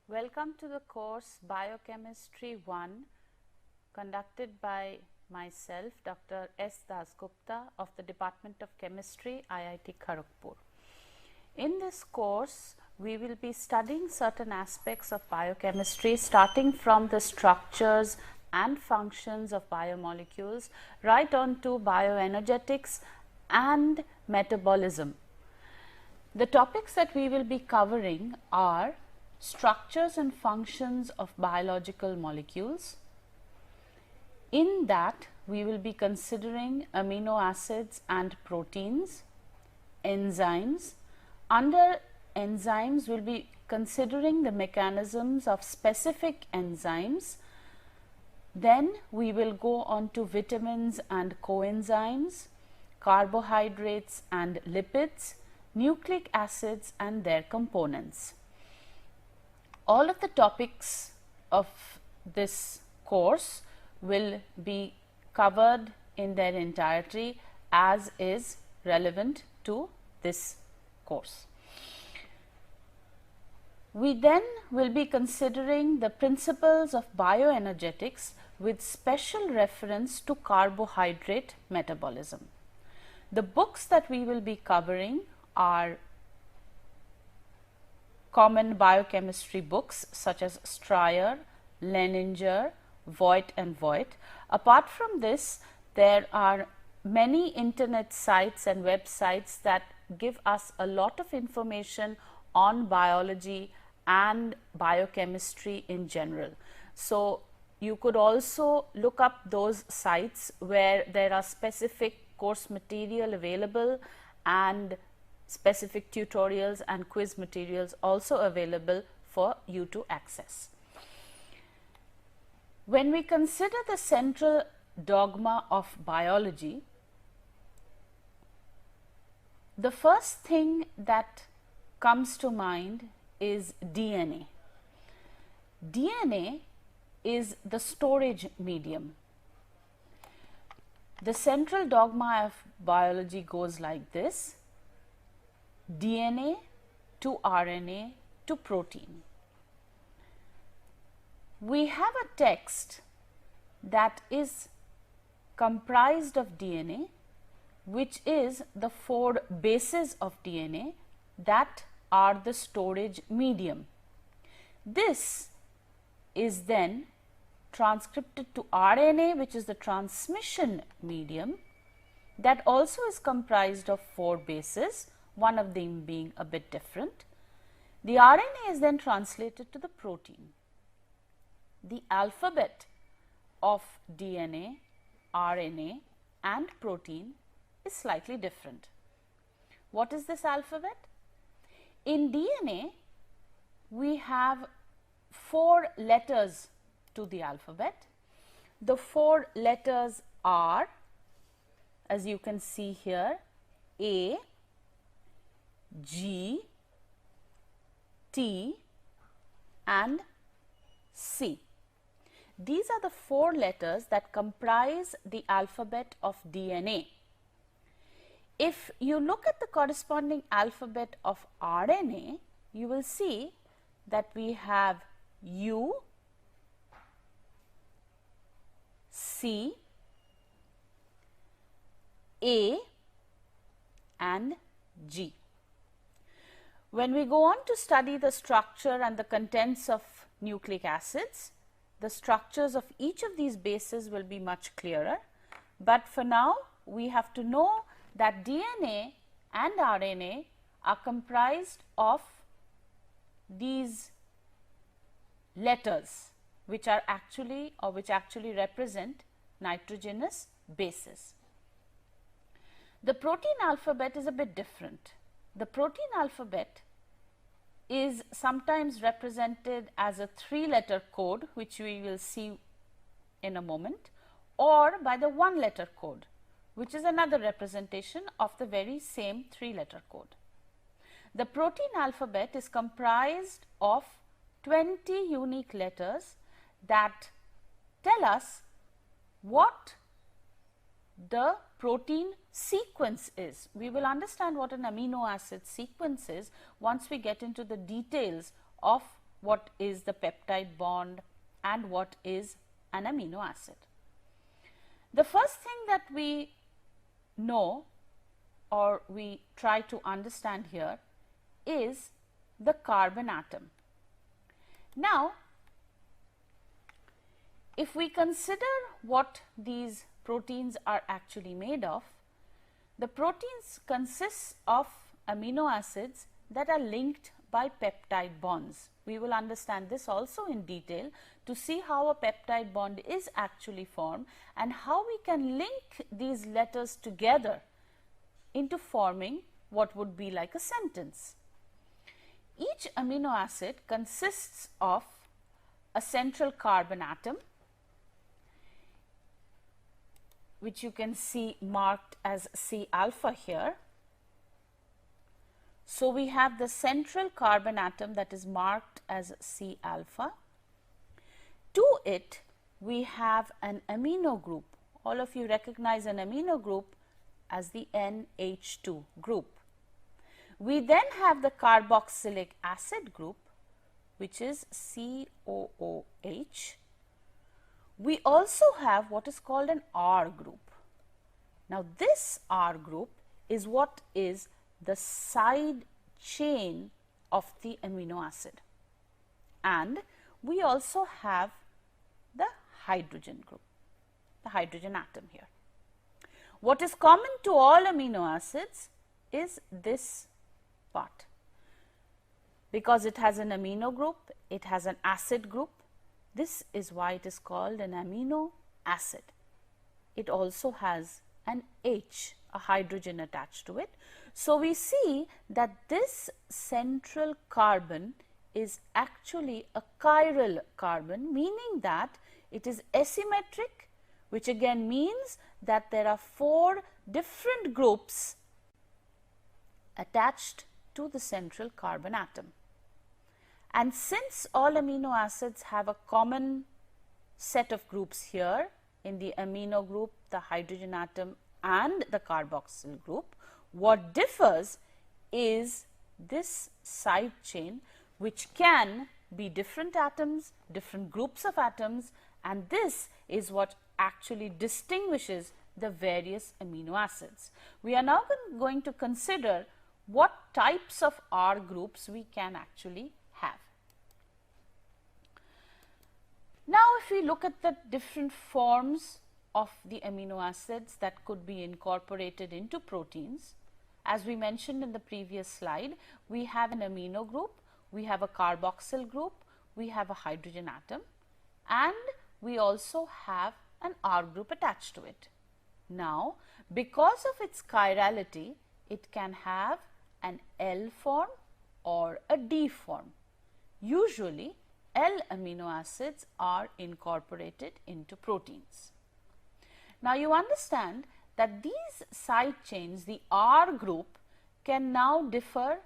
Welcome to the course Biochemistry 1 conducted by myself, Dr. S. Dasgupta of the Department of Chemistry, IIT Kharagpur. In this course, we will be studying certain aspects of biochemistry starting from the structures and functions of biomolecules right on to bioenergetics and metabolism. The topics that we will be covering are structures and functions of biological molecules. In that, we will be considering amino acids and proteins, enzymes. Under enzymes, we will be considering the mechanisms of specific enzymes. Then we will go on to vitamins and coenzymes, carbohydrates and lipids, nucleic acids and their components. All of the topics of this course will be covered in their entirety as is relevant to this course. We then will be considering the principles of bioenergetics with special reference to carbohydrate metabolism. The books that we will be covering are common biochemistry books such as Stryer, Leninger, Voigt and Voigt. Apart from this, there are many internet sites and websites that give us a lot of information on biology and biochemistry in general. So, you could also look up those sites where there are specific course material available and specific tutorials and quiz materials also available for you to access. When we consider the central dogma of biology, the first thing that comes to mind is DNA. DNA is the storage medium. The central dogma of biology goes like this: DNA to RNA to protein. We have a text that is comprised of DNA, which is the 4 bases of DNA that are the storage medium. This is then transcripted to RNA, which is the transmission medium, that also is comprised of 4 bases, one of them being a bit different. The RNA is then translated to the protein. The alphabet of DNA, RNA and protein is slightly different. What is this alphabet? In DNA, we have 4 letters to the alphabet. The 4 letters are, as you can see here, A, G, T and C. These are the 4 letters that comprise the alphabet of DNA. If you look at the corresponding alphabet of RNA, you will see that we have U, C, A and G. When we go on to study the structure and the contents of nucleic acids, the structures of each of these bases will be much clearer, but for now we have to know that DNA and RNA are comprised of these letters which are actually represent nitrogenous bases. The protein alphabet is a bit different. The protein alphabet is sometimes represented as a 3-letter code, which we will see in a moment, or by the 1-letter code, which is another representation of the very same 3-letter code. The protein alphabet is comprised of 20 unique letters that tell us what the protein sequence is. We will understand what an amino acid sequence is once we get into the details of what is the peptide bond and what is an amino acid. The first thing that we know or we try to understand here is the carbon atom. Now, if we consider what these proteins are actually made of, the proteins consist of amino acids that are linked by peptide bonds. We will understand this also in detail to see how a peptide bond is actually formed and how we can link these letters together into forming what would be like a sentence. Each amino acid consists of a central carbon atom, which you can see marked as C alpha here. So, we have the central carbon atom that is marked as C alpha. To it, we have an amino group. All of you recognize an amino group as the NH2 group. We then have the carboxylic acid group, which is COOH. We also have what is called an R group. Now, this R group is what is the side chain of the amino acid, and we also have the hydrogen group, the hydrogen atom here. What is common to all amino acids is this part. Because it has an amino group, it has an acid group. This is why it is called an amino acid. It also has an H, a hydrogen attached to it. So, we see that this central carbon is actually a chiral carbon, meaning that it is asymmetric, which again means that there are 4 different groups attached to the central carbon atom. And since all amino acids have a common set of groups here in the amino group, the hydrogen atom and the carboxyl group, what differs is this side chain, which can be different atoms, different groups of atoms, and this is what actually distinguishes the various amino acids. We are now going to consider what types of R groups we can actually have. Now, if we look at the different forms of the amino acids that could be incorporated into proteins, as we mentioned in the previous slide, we have an amino group, we have a carboxyl group, we have a hydrogen atom, and we also have an R group attached to it. Now, because of its chirality, it can have an L form or a D form. Usually, L amino acids are incorporated into proteins. Now, you understand that these side chains, the R group, can now differ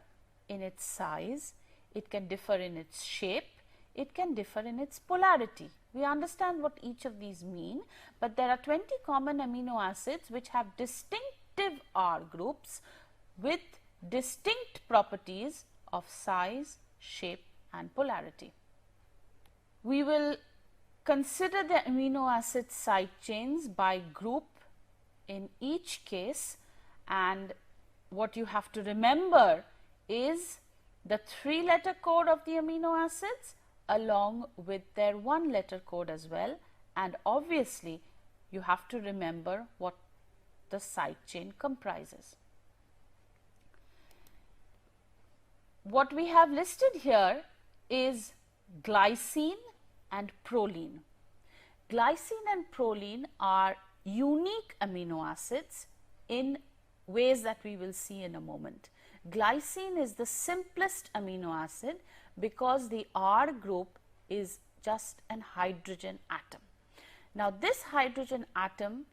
in its size, it can differ in its shape, it can differ in its polarity. We understand what each of these mean, but there are 20 common amino acids which have distinctive R groups with distinct properties of size, shape and polarity. We will consider the amino acid side chains by group in each case, and what you have to remember is the 3-letter code of the amino acids along with their 1-letter code as well, and obviously you have to remember what the side chain comprises. What we have listed here is glycine and proline. Glycine and proline are unique amino acids in ways that we will see in a moment. Glycine is the simplest amino acid because the R group is just an hydrogen atom. Now, this hydrogen atom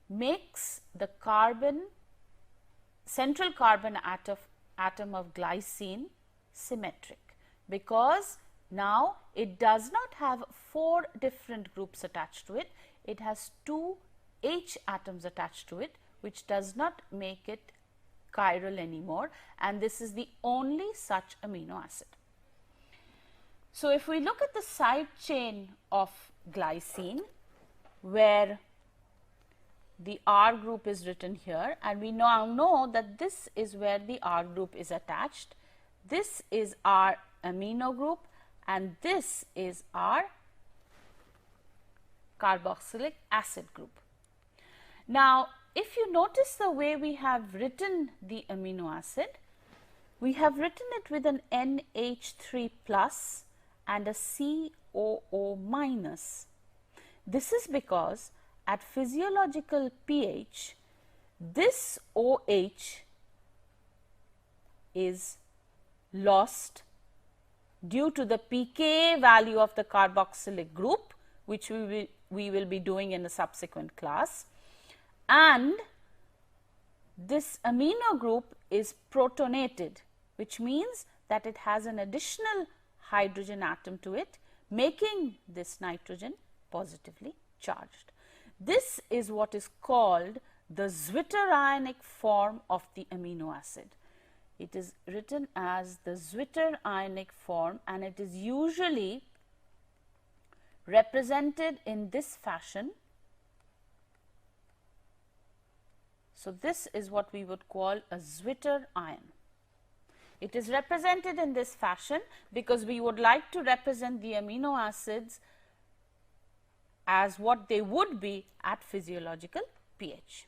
makes the central carbon atom of glycine symmetric, because now it does not have 4 different groups attached to it, it has 2 H atoms attached to it, which does not make it chiral anymore, and this is the only such amino acid. So, if we look at the side chain of glycine, where the R group is written here, and we now know that this is where the R group is attached. This is our amino group and this is our carboxylic acid group. Now, if you notice the way we have written the amino acid, we have written it with an NH3 plus and a COO minus. This is because at physiological pH, this OH is lost due to the pKa value of the carboxylic group, which we will be doing in a subsequent class, and this amino group is protonated, which means that it has an additional hydrogen atom to it, making this nitrogen positively charged. This is what is called the zwitterionic form of the amino acid. It is written as the zwitterionic form and it is usually represented in this fashion. So, this is what we would call a zwitterion. It is represented in this fashion because we would like to represent the amino acids as what they would be at physiological pH.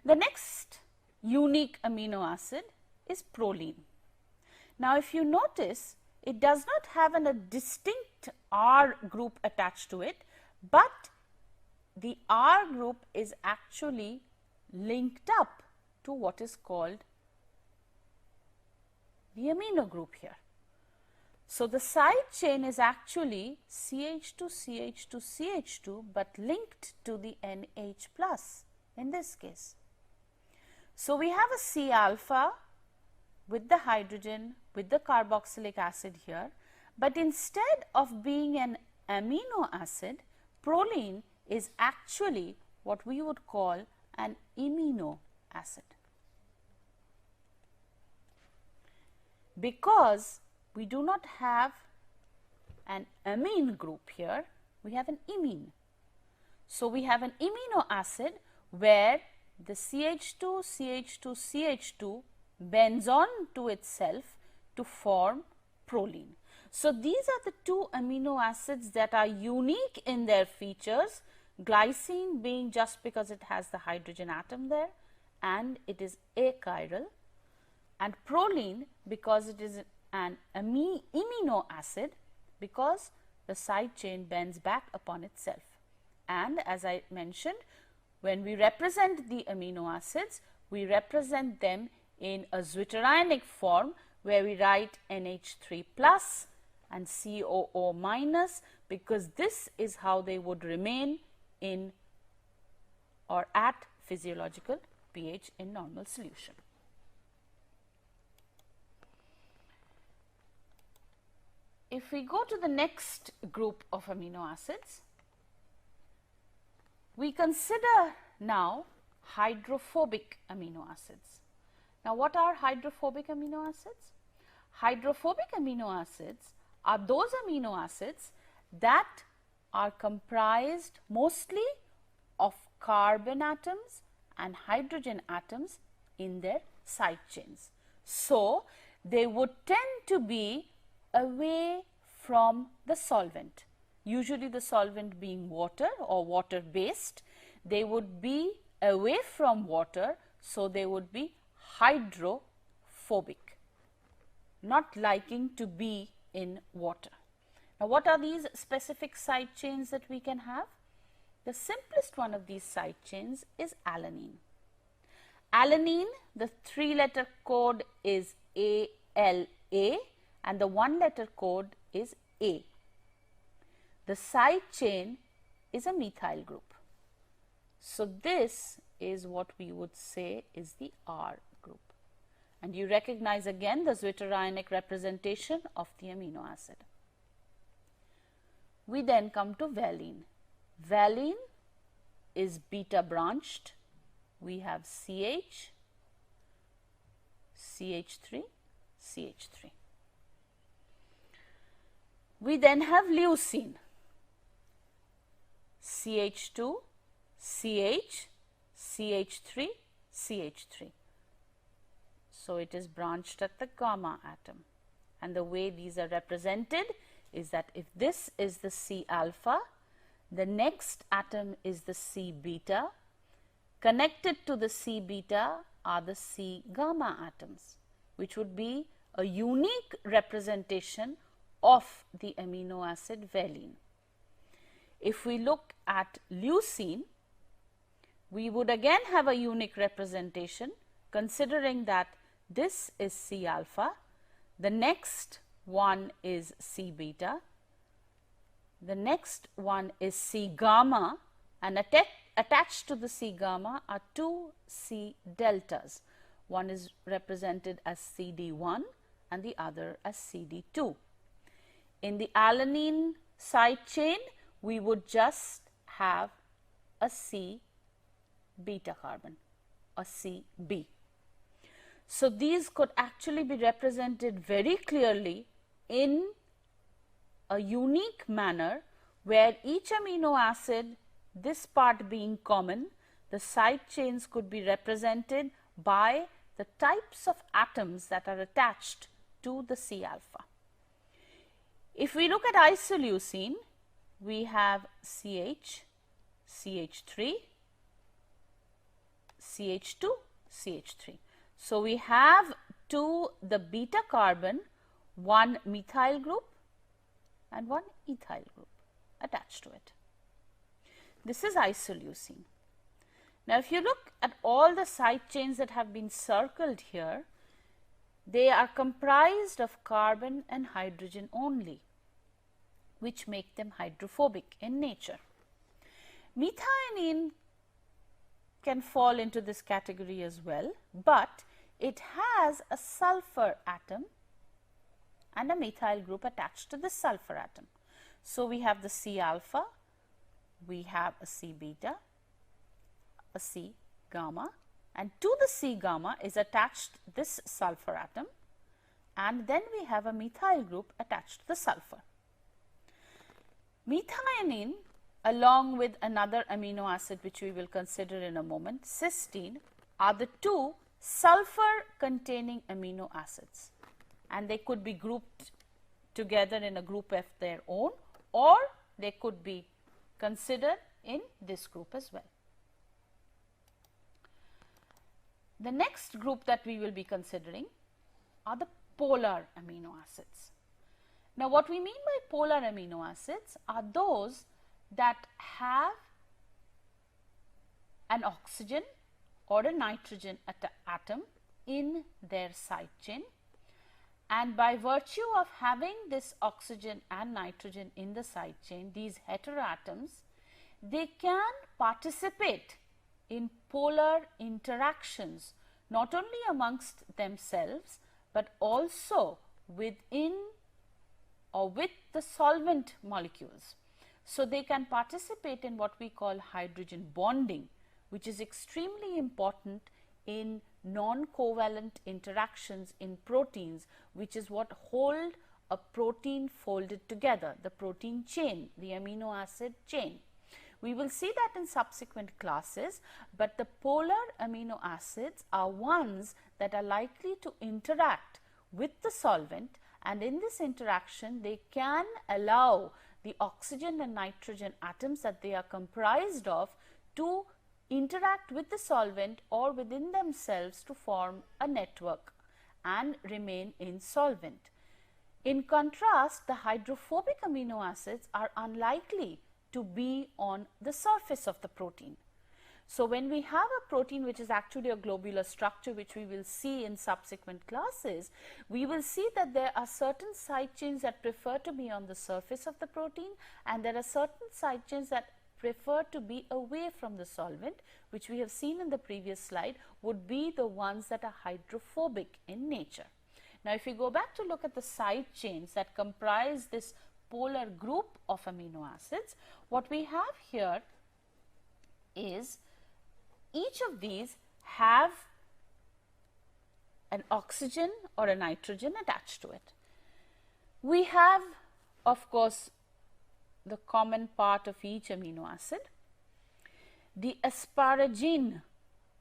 The next unique amino acid is proline. Now, if you notice, it does not have a distinct R group attached to it, but the R group is actually linked up to what is called the amino group here. So, the side chain is actually CH2, CH2, CH2, but linked to the NH plus in this case. So, we have a C alpha with the hydrogen with the carboxylic acid here, but instead of being an amino acid, proline is actually what we would call an amino acid. Because we do not have an amine group here, we have an imine. So, we have an amino acid where the CH2, CH2, CH2 bends on to itself to form proline. So, these are the two amino acids that are unique in their features, glycine being just because it has the hydrogen atom there and it is achiral, and proline because it is an amino acid because the side chain bends back upon itself. And as I mentioned, when we represent the amino acids, we represent them in a zwitterionic form where we write NH3 plus and COO minus, because this is how they would remain in or at physiological pH in normal solution. If we go to the next group of amino acids, we consider now hydrophobic amino acids. Now, what are hydrophobic amino acids? Hydrophobic amino acids are those amino acids that are comprised mostly of carbon atoms and hydrogen atoms in their side chains. So, they would tend to be away from the solvent, usually the solvent being water or water based. They would be away from water, so they would be hydrophobic, not liking to be in water. Now, what are these specific side chains that we can have? The simplest one of these side chains is alanine. Alanine, the 3-letter code is ALA and the 1-letter code is A. The side chain is a methyl group. So, this is what we would say is the R group, and you recognize again the zwitterionic representation of the amino acid. We then come to valine. Valine is beta branched. We have CH, CH3, CH3. We then have leucine, CH2, CH, CH3, CH3. So, it is branched at the gamma atom, and the way these are represented is that if this is the C alpha, the next atom is the C beta. Connected to the C beta are the C gamma atoms, which would be a unique representation of the amino acid valine. If we look at leucine, we would again have a unique representation, considering that this is C alpha, the next one is C beta, the next one is C gamma, and attached to the C gamma are two C deltas. One is represented as CD1 and the other as CD2. In the alanine side chain, we would just have a C beta carbon, a CB. So, these could actually be represented very clearly in a unique manner, where each amino acid, this part being common, the side chains could be represented by the types of atoms that are attached to the C alpha. If we look at isoleucine, we have CH, CH3, CH2, CH3. So, we have to the beta carbon one methyl group and one ethyl group attached to it. This is isoleucine. Now, if you look at all the side chains that have been circled here, they are comprised of carbon and hydrogen only, which make them hydrophobic in nature. Methionine can fall into this category as well, but it has a sulfur atom and a methyl group attached to the sulfur atom. So, we have the C alpha, we have a C beta, a C gamma, and to the C gamma is attached this sulfur atom, and then we have a methyl group attached to the sulfur. Methionine, along with another amino acid which we will consider in a moment, cysteine, are the two sulfur containing amino acids, and they could be grouped together in a group of their own, or they could be considered in this group as well. The next group that we will be considering are the polar amino acids. Now, what we mean by polar amino acids are those that have an oxygen or a nitrogen atom in their side chain, and by virtue of having this oxygen and nitrogen in the side chain, these heteroatoms, they can participate in polar interactions, not only amongst themselves, but also within or with the solvent molecules. So, they can participate in what we call hydrogen bonding, which is extremely important in non-covalent interactions in proteins, which is what hold a protein folded together, the protein chain, the amino acid chain. We will see that in subsequent classes, but the polar amino acids are ones that are likely to interact with the solvent, and in this interaction they can allow the oxygen and nitrogen atoms that they are comprised of to interact with the solvent or within themselves to form a network and remain in solvent. In contrast, the hydrophobic amino acids are unlikely to be on the surface of the protein. So, when we have a protein which is actually a globular structure, which we will see in subsequent classes, we will see that there are certain side chains that prefer to be on the surface of the protein, and there are certain side chains that prefer to be away from the solvent, which we have seen in the previous slide would be the ones that are hydrophobic in nature. Now, if we go back to look at the side chains that comprise this polar group of amino acids, what we have here is each of these have an oxygen or a nitrogen attached to it. We have, of course, the common part of each amino acid, the asparagine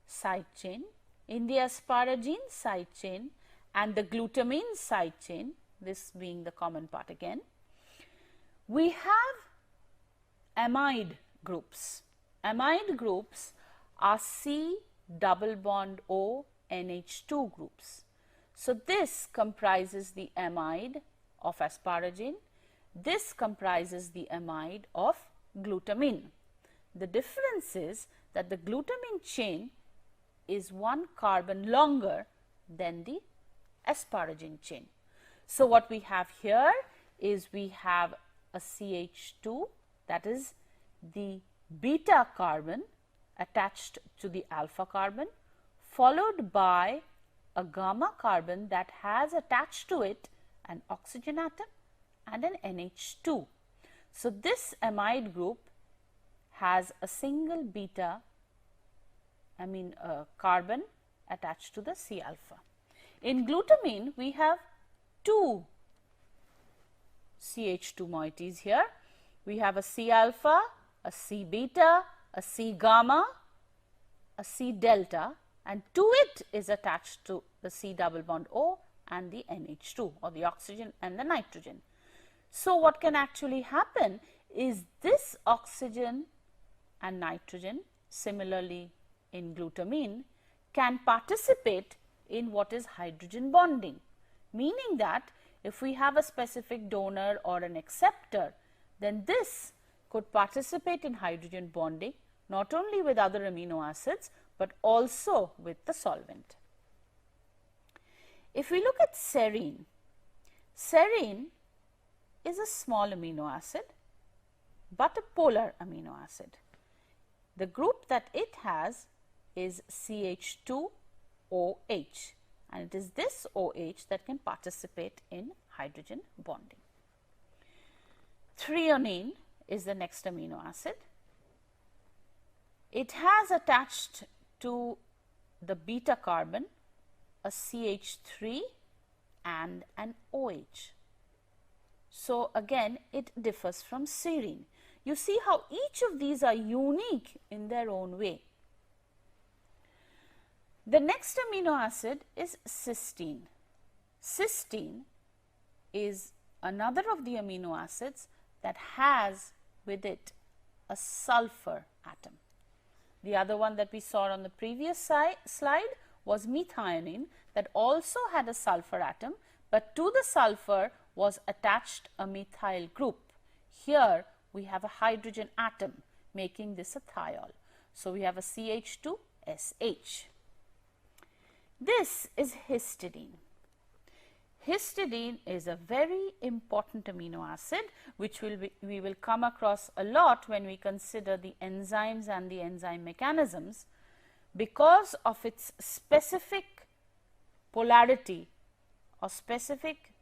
side chain. In the asparagine side chain and the glutamine side chain, this being the common part again, we have amide groups. Amide groups are C double bond O NH2 groups. So, this comprises the amide of asparagine, this comprises the amide of glutamine. The difference is that the glutamine chain is one carbon longer than the asparagine chain. So, what we have here is we have a CH2, that is the beta carbon attached to the alpha carbon, followed by a gamma carbon that has attached to it an oxygen atom and an NH2. So, this amide group has a single beta carbon attached to the C alpha. In glutamine, we have two CH2 moieties here. We have a C alpha, a C beta, a C gamma, a C delta, and to it is attached to the C double bond O and the NH2, or the oxygen and the nitrogen. So, what can actually happen is this oxygen and nitrogen, similarly in glutamine, can participate in what is hydrogen bonding, meaning that if we have a specific donor or an acceptor, then this could participate in hydrogen bonding not only with other amino acids, but also with the solvent. If we look at serine, serine is a small amino acid, but a polar amino acid. The group that it has is CH2OH, and it is this OH that can participate in hydrogen bonding. Threonine is the next amino acid. It has attached to the beta carbon a CH3 and an OH. So, again it differs from serine. You see how each of these are unique in their own way. The next amino acid is cysteine. Cysteine is another of the amino acids that has with it a sulfur atom. The other one that we saw on the previous slide was methionine, that also had a sulfur atom, but to the sulfur was attached a methyl group. Here we have a hydrogen atom, making this a thiol. So, we have a CH2SH. This is histidine. Histidine is a very important amino acid which we will come across a lot when we consider the enzymes and the enzyme mechanisms, because of its specific polarity or specific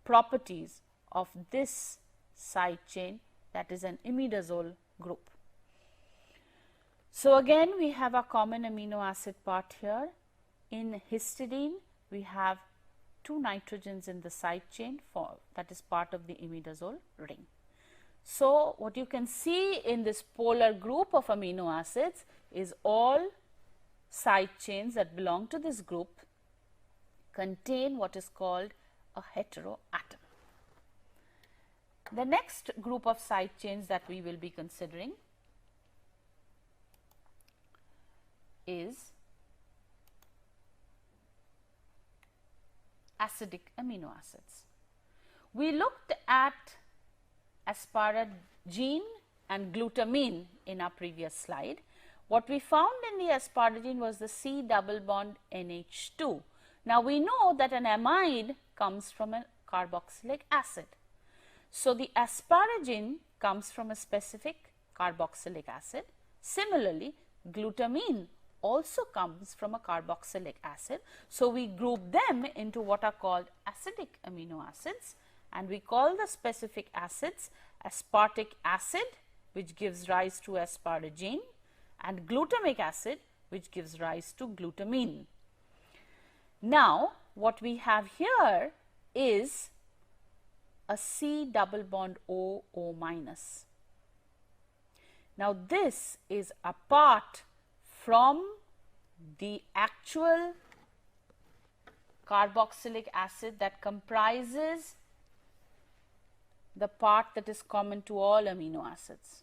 properties of this side chain, that is an imidazole group. So, again we have a common amino acid part here. In histidine, we have two nitrogens in the side chain, that is part of the imidazole ring. So, what you can see in this polar group of amino acids is all side chains that belong to this group contain what is called a heteroatom. The next group of side chains that we will be considering is acidic amino acids. We looked at asparagine and glutamine in our previous slide. What we found in the asparagine was the C double bond NH2. Now, we know that an amide comes from a carboxylic acid. So, the asparagine comes from a specific carboxylic acid. Similarly, glutamine also comes from a carboxylic acid. So, we group them into what are called acidic amino acids, and we call the specific acids aspartic acid, which gives rise to asparagine, and glutamic acid, which gives rise to glutamine. Now, what we have here is a C double bond O, O minus. Now, this is apart from the actual carboxylic acid that comprises the part that is common to all amino acids.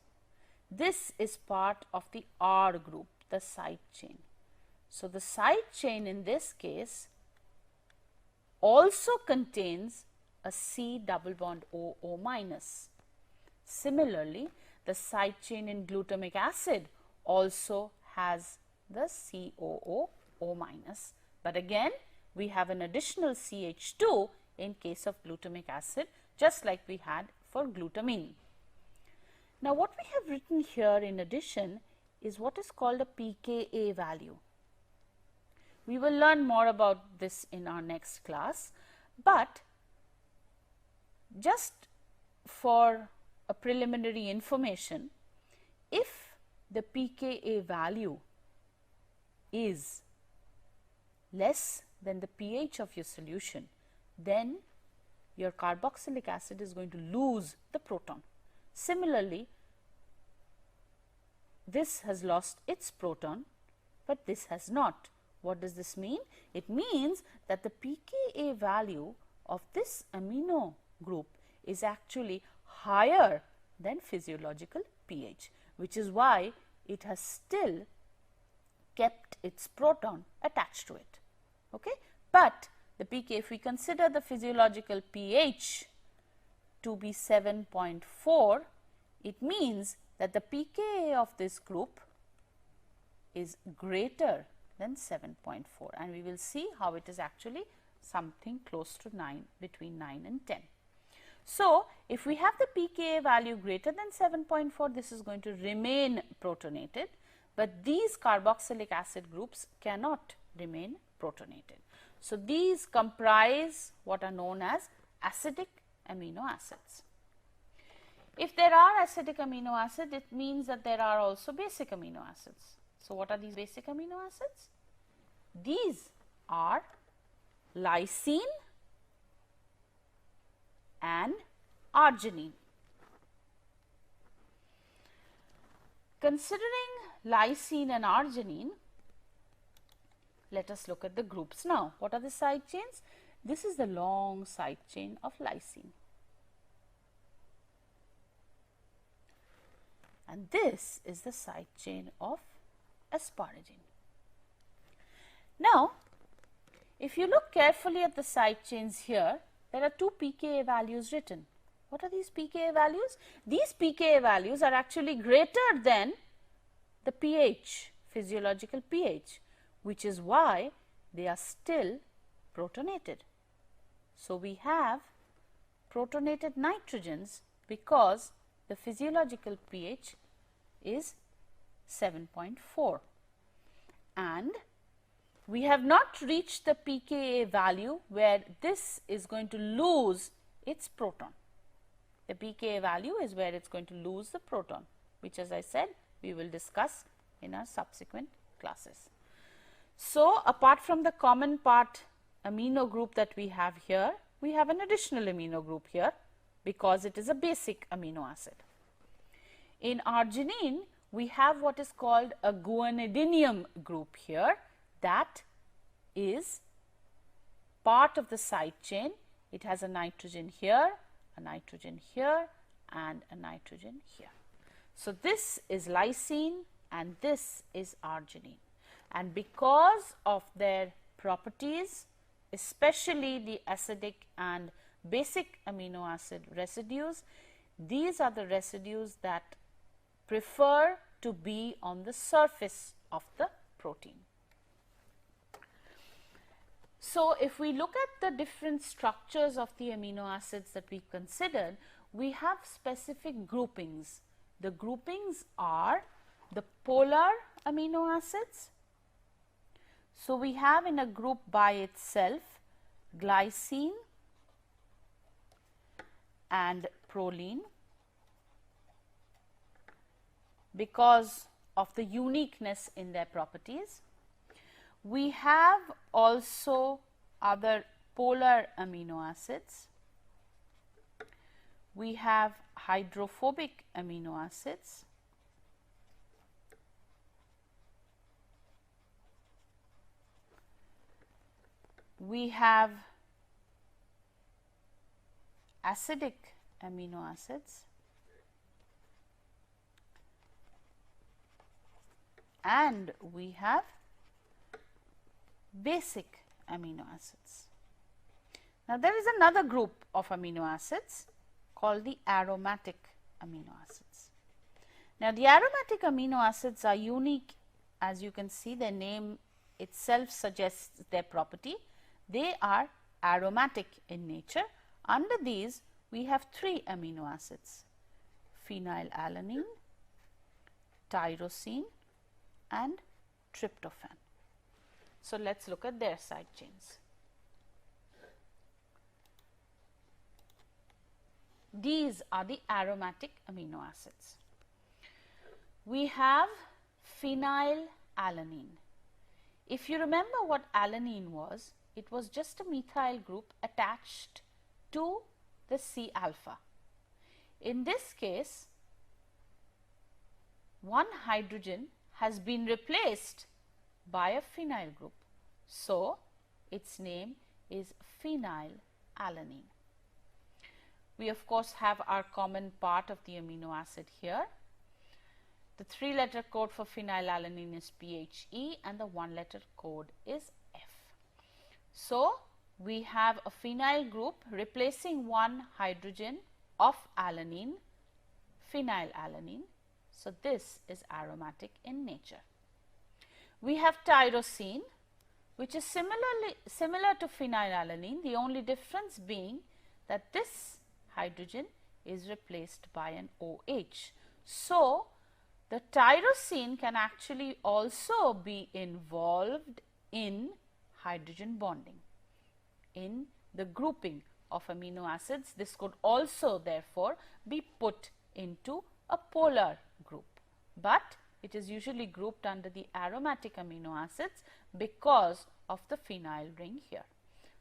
This is part of the R group, the side chain. So, the side chain in this case also contains a C double bond O, O minus. Similarly, the side chain in glutamic acid also has the COO, O minus, but again we have an additional CH2 in case of glutamic acid, just like we had for glutamine. Now, what we have written here in addition is what is called a pKa value. We will learn more about this in our next class, but just for a preliminary information, if the pKa value is less than the pH of your solution, then your carboxylic acid is going to lose the proton. Similarly, this has lost its proton, but this has not. What does this mean? It means that the pKa value of this amino group is actually higher than physiological pH, which is why it has still kept its proton attached to it. Okay? But the pK, if we consider the physiological pH to be 7.4, it means that the pKa of this group is greater than 7.4, and we will see how it is actually something close to 9, between 9 and 10. So, if we have the pKa value greater than 7.4, this is going to remain protonated, but these carboxylic acid groups cannot remain protonated. So, these comprise what are known as acidic amino acids. If there are acidic amino acids, it means that there are also basic amino acids. So, what are these basic amino acids? These are lysine and arginine. Considering lysine and arginine, let us look at the groups now. What are the side chains? This is the long side chain of lysine, and this is the side chain of asparagine. Now, if you look carefully at the side chains here, there are two pKa values written. What are these pKa values? These pKa values are actually greater than the pH, physiological pH, which is why they are still protonated. So, we have protonated nitrogens because the physiological pH is 7.4, and we have not reached the pKa value where this is going to lose its proton. The pKa value is where it is going to lose the proton, which, as I said, we will discuss in our subsequent classes. So, apart from the common part amino group that we have here, we have an additional amino group here because it is a basic amino acid. In arginine, we have what is called a guanidinium group here, that is part of the side chain. It has a nitrogen here, a nitrogen here, and a nitrogen here. So, this is lysine and this is arginine, and because of their properties, especially the acidic and basic amino acid residues, these are the residues that prefer to be on the surface of the protein. So, if we look at the different structures of the amino acids that we considered, we have specific groupings. The groupings are the polar amino acids. So, we have in a group by itself glycine and proline, because of the uniqueness in their properties. We have also other polar amino acids. We have hydrophobic amino acids. We have acidic amino acids, and we have basic amino acids. Now, there is another group of amino acids called the aromatic amino acids. Now, the aromatic amino acids are unique. As you can see, their name itself suggests their property. They are aromatic in nature. Under these, we have 3 amino acids: phenylalanine, tyrosine and tryptophan. So, let us look at their side chains. These are the aromatic amino acids. We have phenylalanine. If you remember what alanine was, it was just a methyl group attached to the C alpha. In this case, one hydrogen has been replaced by a phenyl group. So, its name is phenylalanine. We of course have our common part of the amino acid here. The 3-letter code for phenylalanine is PHE and the 1-letter code is F. So, we have a phenyl group replacing one hydrogen of alanine, phenylalanine. So, this is aromatic in nature. We have tyrosine, which is similar to phenylalanine, the only difference being that this hydrogen is replaced by an OH. So, the tyrosine can actually also be involved in hydrogen bonding. In the grouping of amino acids, this could also therefore be put into a polar group, but it is usually grouped under the aromatic amino acids because of the phenyl ring here.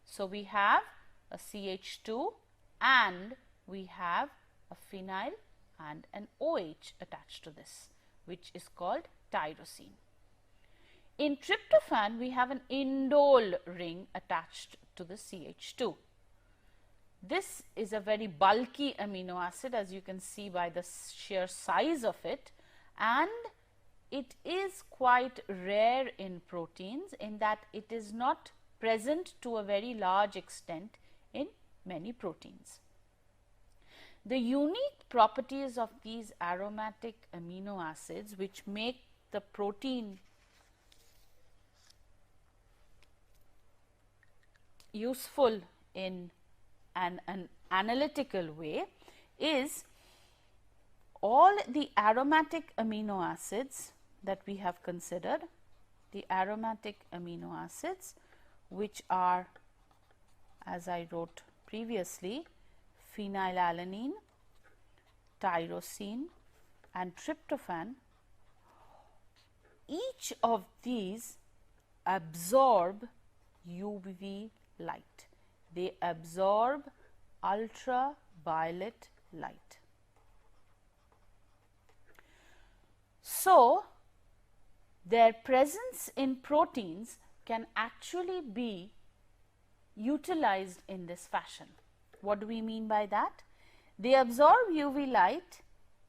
So, we have a CH2 and we have a phenyl and an OH attached to this, which is called tyrosine. In tryptophan, we have an indole ring attached to the CH2. This is a very bulky amino acid, as you can see by the sheer size of it, and it is quite rare in proteins in that it is not present to a very large extent in many proteins. The unique properties of these aromatic amino acids, which make the protein useful in an analytical way, is all the aromatic amino acids that we have considered, the aromatic amino acids which are, as I wrote previously, phenylalanine, tyrosine and tryptophan, each of these absorb UV light. They absorb ultraviolet light. So, their presence in proteins can actually be utilized in this fashion. What do we mean by that? They absorb UV light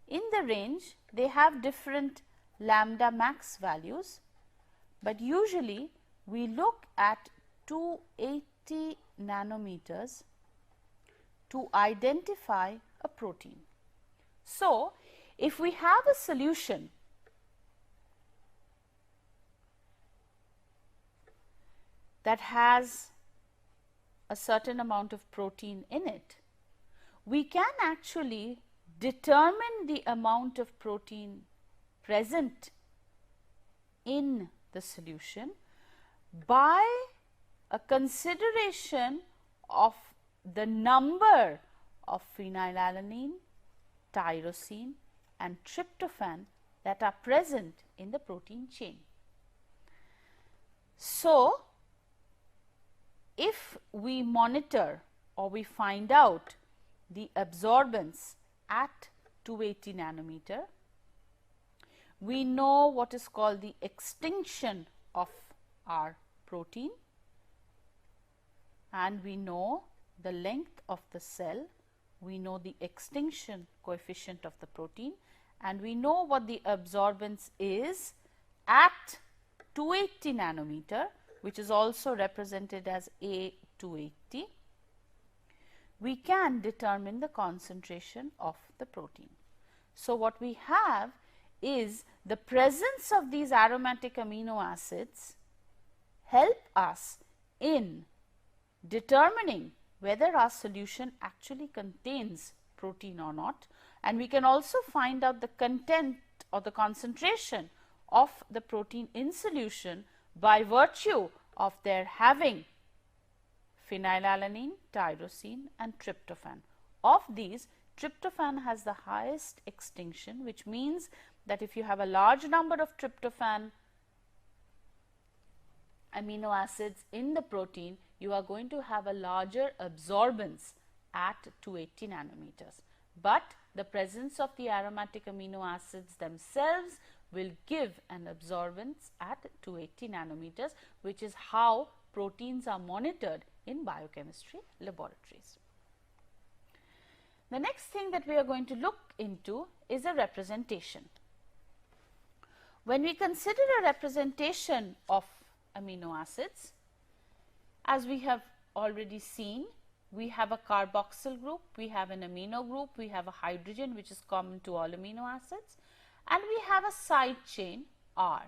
in the range, they have different lambda max values, but usually we look at 280 nanometers to identify a protein. So, if we have a solution that has a certain amount of protein in it, we can actually determine the amount of protein present in the solution by a consideration of the number of phenylalanine, tyrosine and tryptophan that are present in the protein chain. So, if we monitor or we find out the absorbance at 280 nanometer, we know what is called the extinction of our protein, and we know the length of the cell, we know the extinction coefficient of the protein, and we know what the absorbance is at 280 nanometer, which is also represented as A280. We can determine the concentration of the protein. So, what we have is the presence of these aromatic amino acids help us in determining whether our solution actually contains protein or not, and we can also find out the content or the concentration of the protein in solution by virtue of their having phenylalanine, tyrosine and tryptophan. Of these, tryptophan has the highest extinction, which means that if you have a large number of tryptophan amino acids in the protein, you are going to have a larger absorbance at 280 nanometers. But the presence of the aromatic amino acids themselves will give an absorbance at 280 nanometers, which is how proteins are monitored in biochemistry laboratories. The next thing that we are going to look into is a representation. When we consider a representation of amino acids, as we have already seen, we have a carboxyl group, we have an amino group, we have a hydrogen which is common to all amino acids, and we have a side chain R.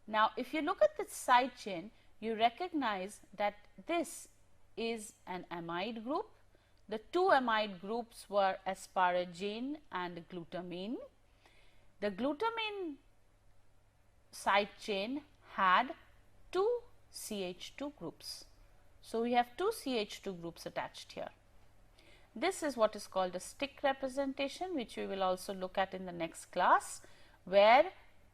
Now, if you look at this side chain, you recognize that this is an amide group. The two amide groups were asparagine and glutamine. The glutamine side chain had two CH2 groups. So, we have two CH2 groups attached here. This is what is called a stick representation, which we will also look at in the next class, where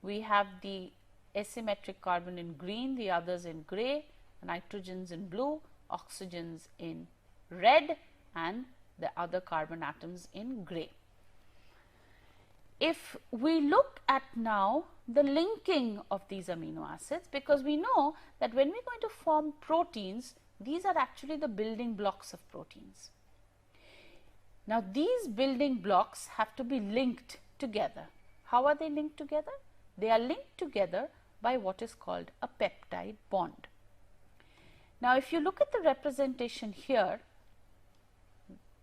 we have the asymmetric carbon in green, the others in gray, nitrogens in blue, oxygens in red and the other carbon atoms in gray. If we look at now the linking of these amino acids, because we know that when we are going to form proteins, these are actually the building blocks of proteins. Now, these building blocks have to be linked together. How are they linked together? They are linked together by what is called a peptide bond. Now, if you look at the representation here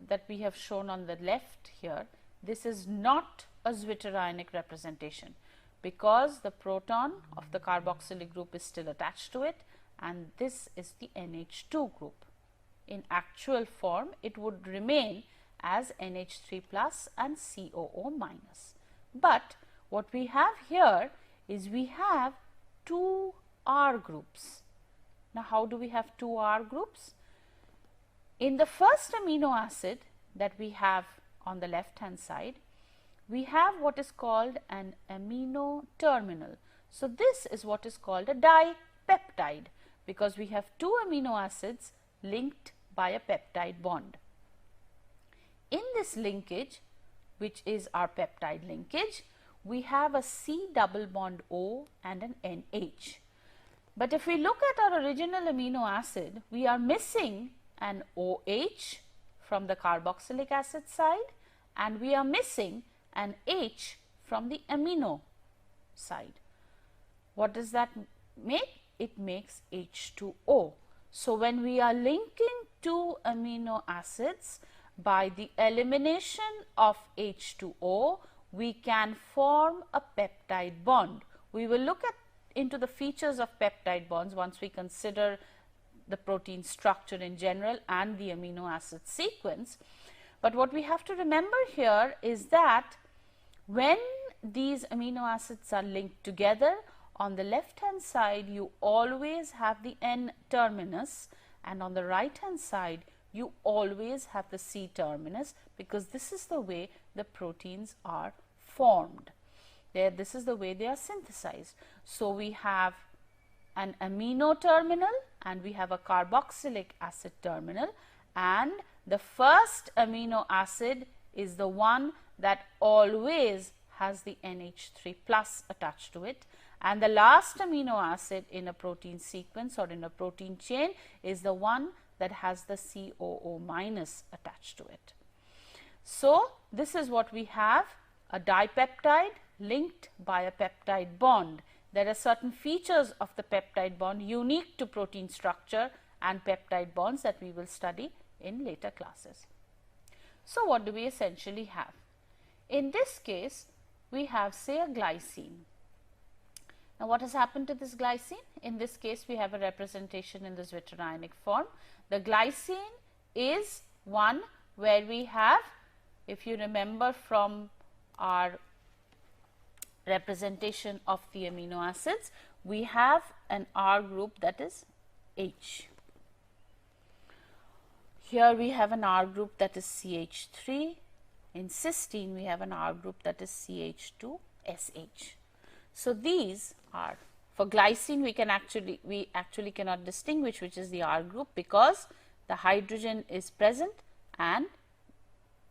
that we have shown on the left here, this is not a zwitterionic representation, because the proton of the carboxylic group is still attached to it, and this is the NH2 group. In actual form, it would remain as NH3 plus and COO minus. But what we have here is we have two R groups. Now, how do we have two R groups? In the first amino acid that we have on the left hand side, we have what is called an amino terminal. So, this is what is called a dipeptide, because we have two amino acids linked by a peptide bond. In this linkage, which is our peptide linkage, we have a C double bond O and an NH. But if we look at our original amino acid, we are missing an OH from the carboxylic acid side, and we are missing an H from the amino side. What does that make? It makes H2O. So, when we are linking two amino acids by the elimination of H2O, we can form a peptide bond. We will look into the features of peptide bonds once we consider the protein structure in general and the amino acid sequence. But what we have to remember here is that when these amino acids are linked together, on the left hand side you always have the N terminus, and on the right hand side you always have the C terminus, because this is the way the proteins are formed. This is the way they are synthesized. So, we have an amino terminal and we have a carboxylic acid terminal, and the first amino acid is the one that always has the NH3 plus attached to it, and the last amino acid in a protein sequence or in a protein chain is the one that has the COO minus attached to it. So, this is what we have, a dipeptide linked by a peptide bond. There are certain features of the peptide bond unique to protein structure and peptide bonds that we will study in later classes. So, what do we essentially have? In this case, we have, say, a glycine. Now, what has happened to this glycine? In this case, we have a representation in the zwitterionic form. The glycine is one where we have, if you remember from our representation of the amino acids, we have an R group that is H. Here we have an R group that is CH3. In cysteine, we have an R group that is CH2SH. So, these are, for glycine we actually cannot distinguish which is the R group, because the hydrogen is present and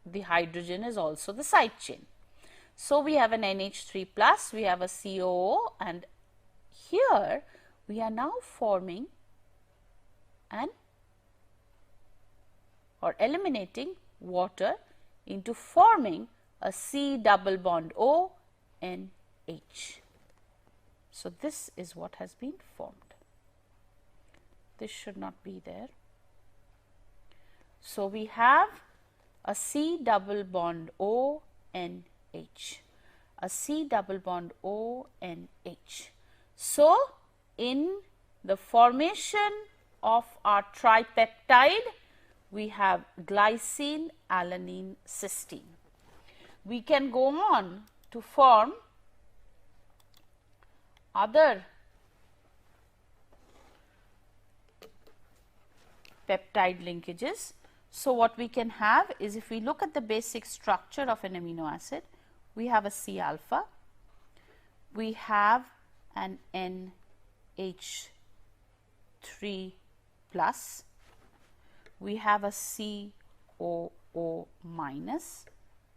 the hydrogen is also the side chain. So, we have an NH3 plus, we have a COO, and here we are now forming or eliminating water into forming a C double bond O N H. So, this is what has been formed. This should not be there. So, we have a C double bond O N H, a C double bond O N H. So, in the formation of our tripeptide, we have glycine, alanine, cysteine. We can go on to form other peptide linkages. So, what we can have is, if we look at the basic structure of an amino acid, we have a C alpha, we have an NH3 plus, we have a COO minus,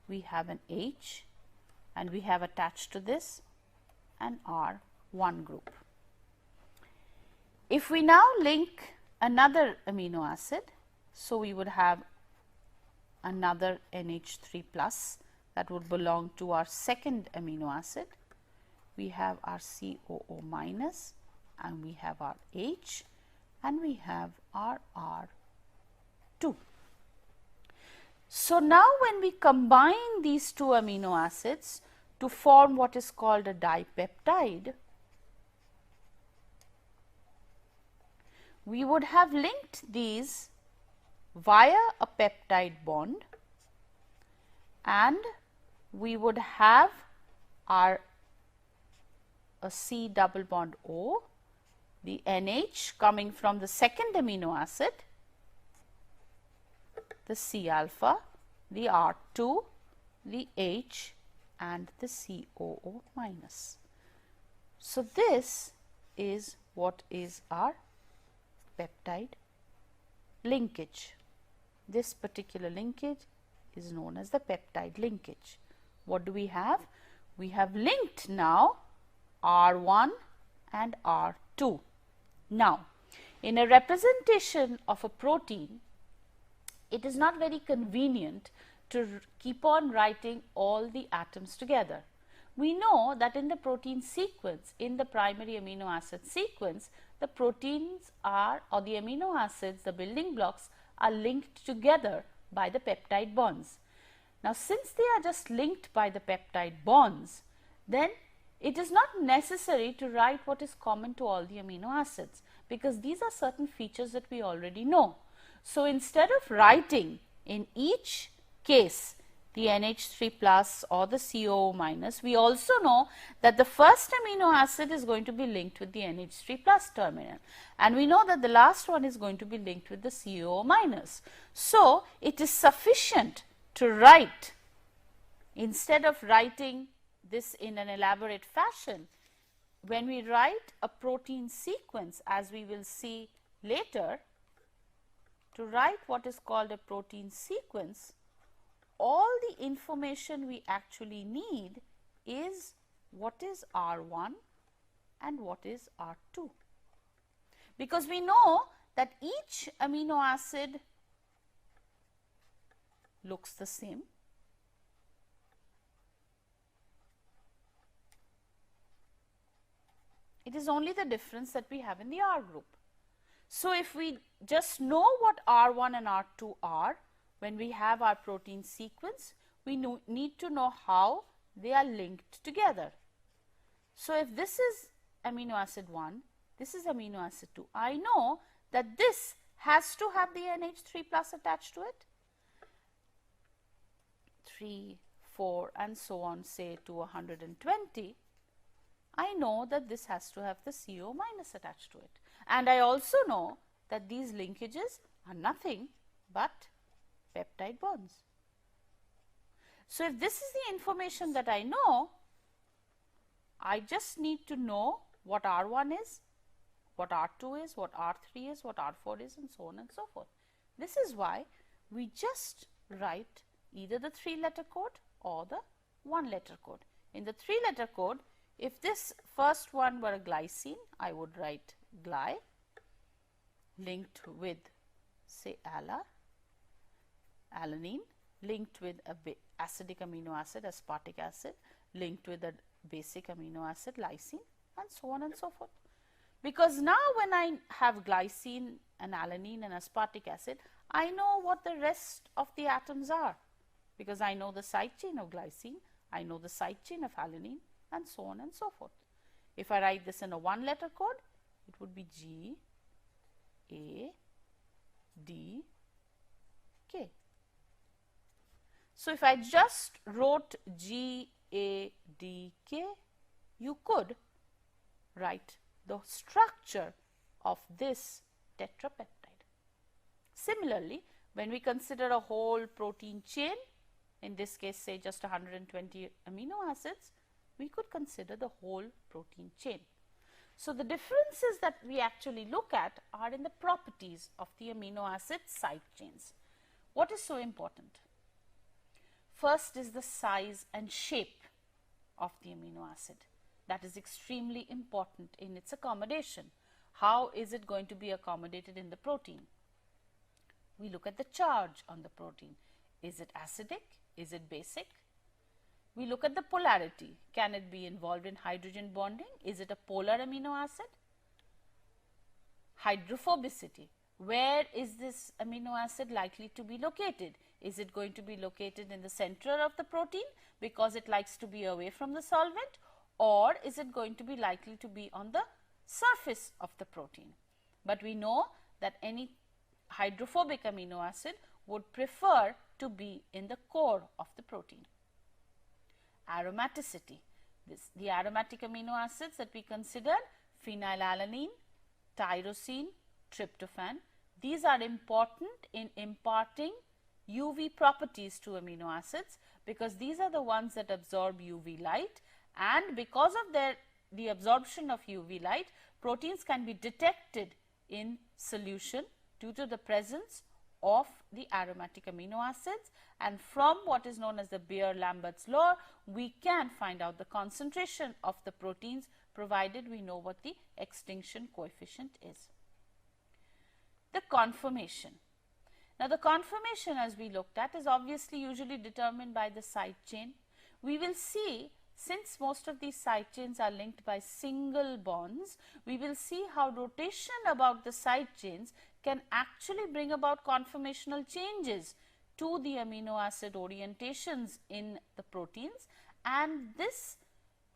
we have an H, and we have attached to this an R1 group. If we now link another amino acid, so we would have another NH3 plus that would belong to our second amino acid. We have our COO minus, and we have our H, and we have our R2. So, now when we combine these two amino acids to form what is called a dipeptide, we would have linked these via a peptide bond, and we would have our a C double bond O, the NH coming from the second amino acid, the C alpha, the R2, the H, and the COO minus. So, this is what is our peptide linkage. This particular linkage is known as the peptide linkage. What do we have? We have linked now R1 and R2. Now, in a representation of a protein, it is not very convenient to keep on writing all the atoms together. We know that in the protein sequence, in the primary amino acid sequence, the proteins are, or the amino acids, the building blocks are linked together by the peptide bonds. Now, since they are just linked by the peptide bonds, then it is not necessary to write what is common to all the amino acids, because these are certain features that we already know. So, instead of writing in each case the NH3 plus or the COO minus, we also know that the first amino acid is going to be linked with the NH3 plus terminal, and we know that the last one is going to be linked with the COO minus. So, it is sufficient to write, instead of writing this in an elaborate fashion, when we write a protein sequence, as we will see later, to write what is called a protein sequence, all the information we actually need is what is R1 and what is R2. Because we know that each amino acid looks the same. It is only the difference that we have in the R group. So, if we just know what R1 and R2 are, when we have our protein sequence, we need to know how they are linked together. So, if this is amino acid 1, this is amino acid 2, I know that this has to have the NH3 plus attached to it, 3, 4 and so on, say to 120. I know that this has to have the CO minus attached to it, and I also know that these linkages are nothing but peptide bonds. So, if this is the information that I know, I just need to know what R1 is, what R2 is, what R3 is, what R4 is, and so on and so forth. This is why we just write either the 3-letter code or the 1-letter code. In the 3-letter code, if this first one were a glycine, I would write gly linked with, say, alanine, linked with a acidic amino acid, aspartic acid, linked with a basic amino acid, lysine, and so on and so forth. Because now when I have glycine and alanine and aspartic acid, I know what the rest of the atoms are, because I know the side chain of glycine, I know the side chain of alanine, and so on and so forth. If I write this in a 1-letter code, it would be G, A, D, K. So, if I just wrote G, A, D, K, you could write the structure of this tetrapeptide. Similarly, when we consider a whole protein chain, in this case say just 120 amino acids, we could consider the whole protein chain. So, the differences that we actually look at are in the properties of the amino acid side chains. What is so important? First is the size and shape of the amino acid. That is extremely important in its accommodation. How is it going to be accommodated in the protein? We look at the charge on the protein. Is it acidic? Is it basic? We look at the polarity. Can it be involved in hydrogen bonding? Is it a polar amino acid? Hydrophobicity. Where is this amino acid likely to be located? Is it going to be located in the center of the protein because it likes to be away from the solvent, or is it going to be likely to be on the surface of the protein? But we know that any hydrophobic amino acid would prefer to be in the core of the protein. Aromaticity. The aromatic amino acids that we considered, phenylalanine, tyrosine, tryptophan, these are important in imparting UV properties to amino acids, because these are the ones that absorb UV light, and because of the absorption of UV light, proteins can be detected in solution due to the presence of the aromatic amino acids, and from what is known as the Beer-Lambert's law, we can find out the concentration of the proteins provided we know what the extinction coefficient is. The conformation. Now, the conformation, as we looked at, is obviously usually determined by the side chain. We will see, since most of these side chains are linked by single bonds, we will see how rotation about the side chains can actually bring about conformational changes to the amino acid orientations in the proteins, and this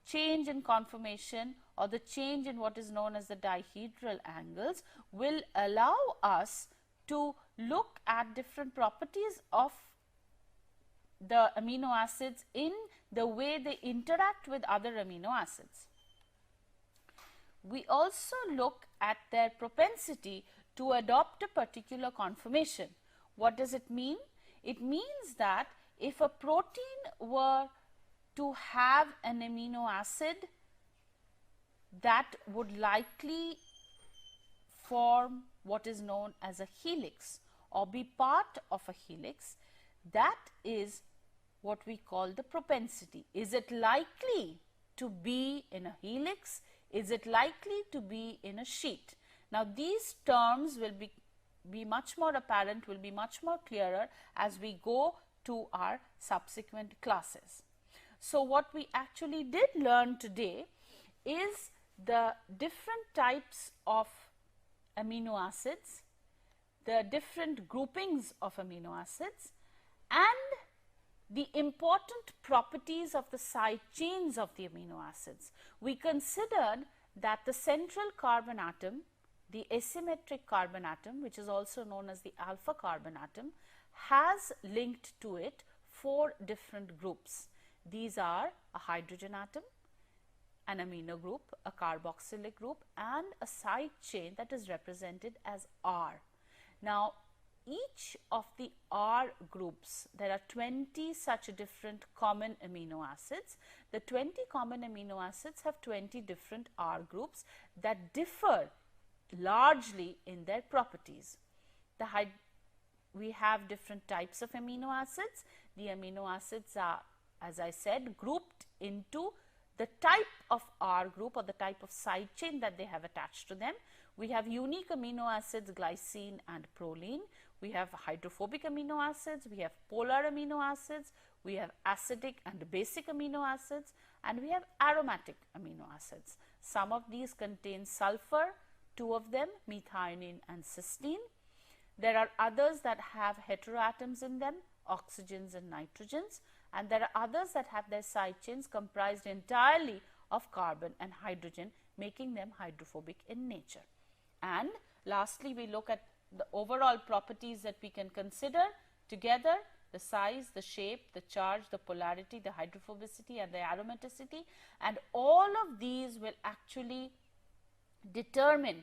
change in conformation or the change in what is known as the dihedral angles will allow us to look at different properties of the amino acids in the way they interact with other amino acids. We also look at their propensity to adopt a particular conformation. What does it mean? It means that if a protein were to have an amino acid that would likely form what is known as a helix or be part of a helix, that is what we call the propensity. Is it likely to be in a helix? Is it likely to be in a sheet? Now, these terms will be much more apparent, will be much more clearer as we go to our subsequent classes. So, what we actually did learn today is the different types of amino acids, the different groupings of amino acids, and the important properties of the side chains of the amino acids. We considered that the central carbon atom, the asymmetric carbon atom, which is also known as the alpha carbon atom, has linked to it 4 different groups. These are a hydrogen atom, an amino group, a carboxylic group, and a side chain that is represented as R. Now, each of the R groups, there are 20 such different common amino acids. The 20 common amino acids have 20 different R groups that differ largely in their properties. We have different types of amino acids. The amino acids are, as I said, grouped into the type of R group or the type of side chain that they have attached to them. We have unique amino acids, glycine and proline. We have hydrophobic amino acids, we have polar amino acids, we have acidic and basic amino acids, and we have aromatic amino acids. Some of these contain sulfur, 2 of them, methionine and cysteine. There are others that have heteroatoms in them, oxygens and nitrogens, and there are others that have their side chains comprised entirely of carbon and hydrogen, making them hydrophobic in nature. And lastly, we look at the overall properties that we can consider together: the size, the shape, the charge, the polarity, the hydrophobicity and the aromaticity, and all of these will actually determine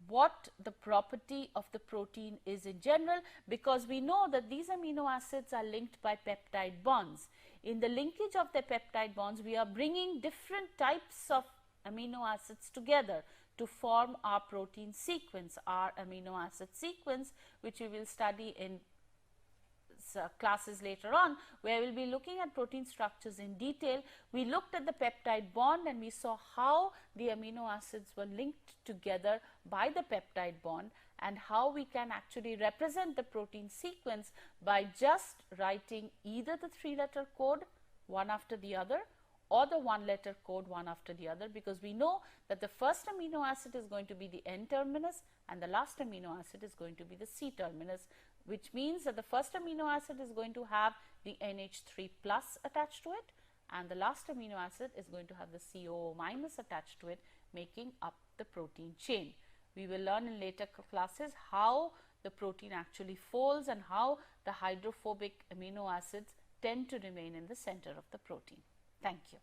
what the property of the protein is in general, because we know that these amino acids are linked by peptide bonds. In the linkage of the peptide bonds, we are bringing different types of amino acids together to form our protein sequence, our amino acid sequence, which we will study in classes later on, where we will be looking at protein structures in detail. We looked at the peptide bond and we saw how the amino acids were linked together by the peptide bond, and how we can actually represent the protein sequence by just writing either the 3-letter code one after the other or the 1-letter code one after the other, because we know that the first amino acid is going to be the N terminus and the last amino acid is going to be the C terminus, which means that the first amino acid is going to have the NH3 plus attached to it, and the last amino acid is going to have the COO minus attached to it, making up the protein chain. We will learn in later classes how the protein actually folds and how the hydrophobic amino acids tend to remain in the center of the protein. Thank you.